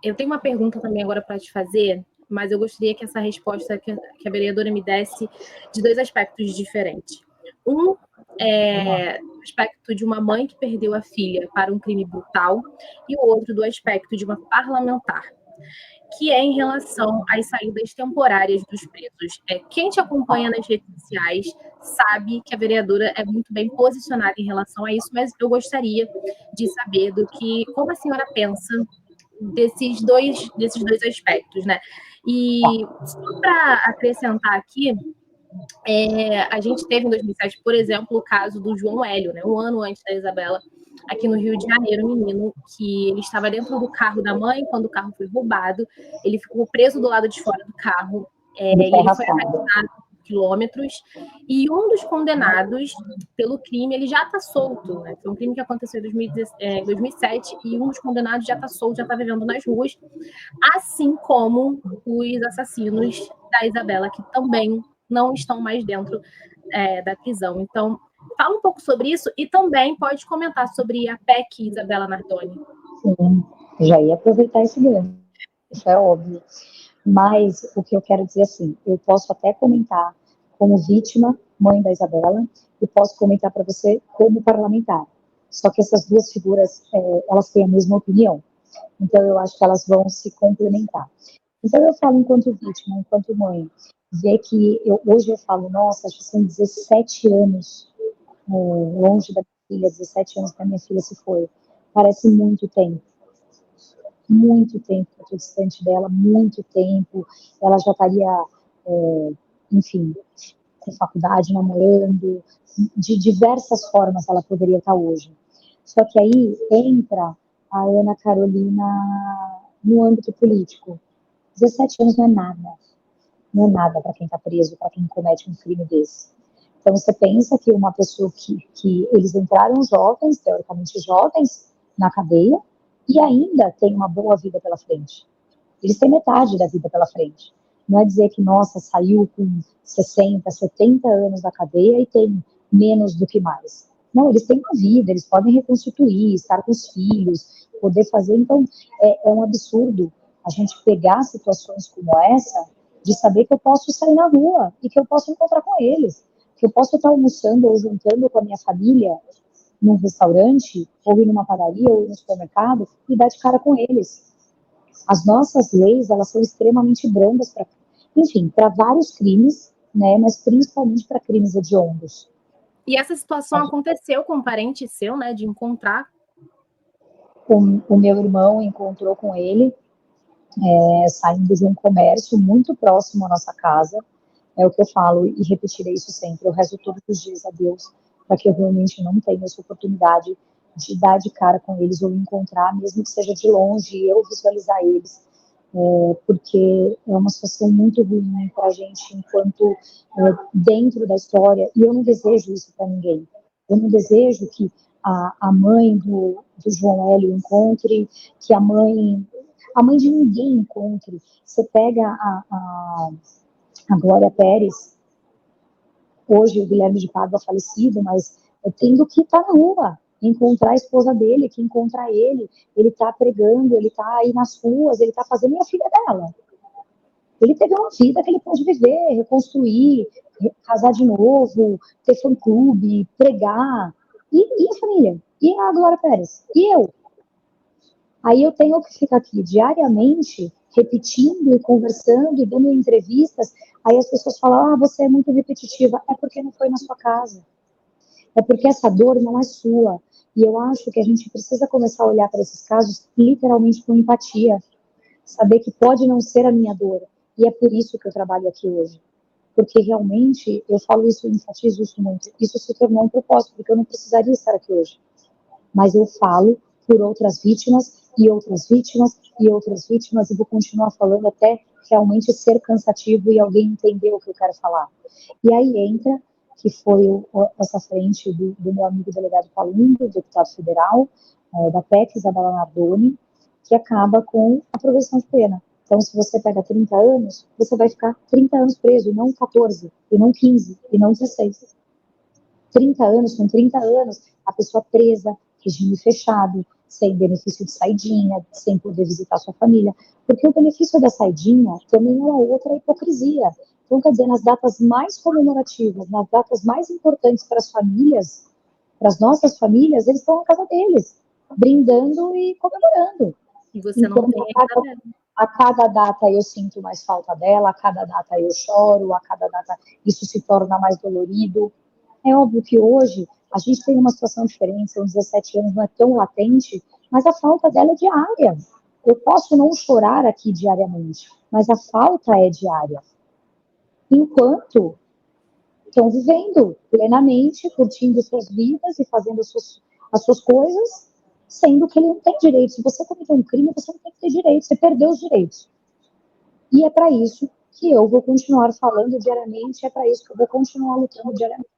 Eu tenho uma pergunta também agora para te fazer, mas eu gostaria que essa resposta que a vereadora me desse de dois aspectos diferentes. Um é o aspecto de uma mãe que perdeu a filha para um crime brutal, e o outro do aspecto de uma parlamentar, que é em relação às saídas temporárias dos presos. Quem te acompanha nas redes sociais sabe que a vereadora é muito bem posicionada em relação a isso, mas eu gostaria de saber como a senhora pensa desses dois aspectos, né? E só para acrescentar aqui, a gente teve em 2007, por exemplo, o caso do João Hélio, né? Um ano antes da Isabela, aqui no Rio de Janeiro, um menino que ele estava dentro do carro da mãe quando o carro foi roubado, ele ficou preso do lado de fora do carro, Ele e foi ele foi arrastado. arrastado por quilômetros, e um dos condenados pelo crime, ele já está solto, né? Foi um crime que aconteceu em 2007, e um dos condenados já está solto, já está vivendo nas ruas, assim como os assassinos da Isabela, que também não estão mais dentro da prisão. Então, fala um pouco sobre isso e também pode comentar sobre a PEC Isabela Nardoni. Sim, já ia aproveitar esse gancho, isso é óbvio. Mas o que eu quero dizer assim, eu posso até comentar como vítima, mãe da Isabela, e posso comentar para você como parlamentar. Só que essas duas figuras, elas têm a mesma opinião. Então eu acho que elas vão se complementar. Então eu falo enquanto vítima, enquanto mãe, ver que hoje eu falo, nossa, acho que são 17 anos longe da minha filha, 17 anos que a minha filha se foi. Parece muito tempo que eu estou distante dela, muito tempo. Ela já estaria, enfim, com faculdade, namorando, de diversas formas ela poderia estar hoje. Só que aí entra a Ana Carolina no âmbito político. 17 anos não é nada para quem está preso, para quem comete um crime desse. Então você pensa que uma pessoa que eles entraram jovens, teoricamente jovens, na cadeia, e ainda tem uma boa vida pela frente. Eles têm metade da vida pela frente. Não é dizer que, nossa, saiu com 60, 70 anos da cadeia e tem menos do que mais. Não, eles têm uma vida, eles podem reconstituir, estar com os filhos, poder fazer. Então, é um absurdo a gente pegar situações como essa, de saber que eu posso sair na rua e que eu posso encontrar com eles, que eu posso estar almoçando ou jantando com a minha família num restaurante, ou ir numa padaria, ou ir no supermercado, e dar de cara com eles. As nossas leis, elas são extremamente brandas para, enfim, para vários crimes, né, mas principalmente para crimes hediondos. E essa situação aconteceu com um parente seu, né, de encontrar? O meu irmão encontrou com ele, saindo de um comércio muito próximo à nossa casa. É o que eu falo e repetirei isso sempre. Eu rezo todos os dias a Deus para que eu realmente não tenha essa oportunidade de dar de cara com eles ou encontrar, mesmo que seja de longe, e eu visualizar eles, porque é uma situação muito ruim para a gente enquanto dentro da história, e eu não desejo isso para ninguém. Eu não desejo que a mãe do João Hélio encontre, que a mãe de ninguém encontre. Você pega a Glória Pérez, hoje o Guilherme de Pádua falecido, mas tendo que estar na rua, encontrar a esposa dele, que encontrar ele está pregando, ele está aí nas ruas, ele está fazendo a filha dela. Ele teve uma vida que ele pode viver, reconstruir, casar de novo, ter fã-clube, pregar. E a família? E a Glória Pérez? E eu? Aí eu tenho que ficar aqui diariamente repetindo e conversando e dando entrevistas. Aí as pessoas falam, você é muito repetitiva. É porque não foi na sua casa. É porque essa dor não é sua. E eu acho que a gente precisa começar a olhar para esses casos literalmente com empatia. Saber que pode não ser a minha dor. E é por isso que eu trabalho aqui hoje. Porque realmente, eu falo isso e enfatizo isso muito, isso se tornou um propósito, porque eu não precisaria estar aqui hoje. Mas eu falo por outras vítimas, e outras vítimas, e outras vítimas, e vou continuar falando até realmente ser cansativo e alguém entender o que eu quero falar. E aí entra, que foi essa frente do meu amigo delegado Paulinho, deputado federal, da PEC, Isabela Nardoni, que acaba com a progressão de pena. Então, se você pega 30 anos, você vai ficar 30 anos preso, e não 14, e não 15, e não 16. 30 anos, com 30 anos, a pessoa presa, regime fechado, sem benefício de saidinha, sem poder visitar sua família, porque o benefício da saidinha também é uma outra hipocrisia. Então, quer dizer, nas datas mais comemorativas, nas datas mais importantes para as famílias, para as nossas famílias, eles estão na casa deles, brindando e comemorando. E você não tem a cada data eu sinto mais falta dela, a cada data eu choro, a cada data isso se torna mais dolorido. É óbvio que hoje a gente tem uma situação diferente, são 17 anos, não é tão latente, mas a falta dela é diária. Eu posso não chorar aqui diariamente, mas a falta é diária. Enquanto estão vivendo plenamente, curtindo suas vidas e fazendo as suas coisas, sendo que ele não tem direitos. Se você cometeu um crime, você não tem que ter direitos, você perdeu os direitos. E é para isso que eu vou continuar falando diariamente, é para isso que eu vou continuar lutando diariamente.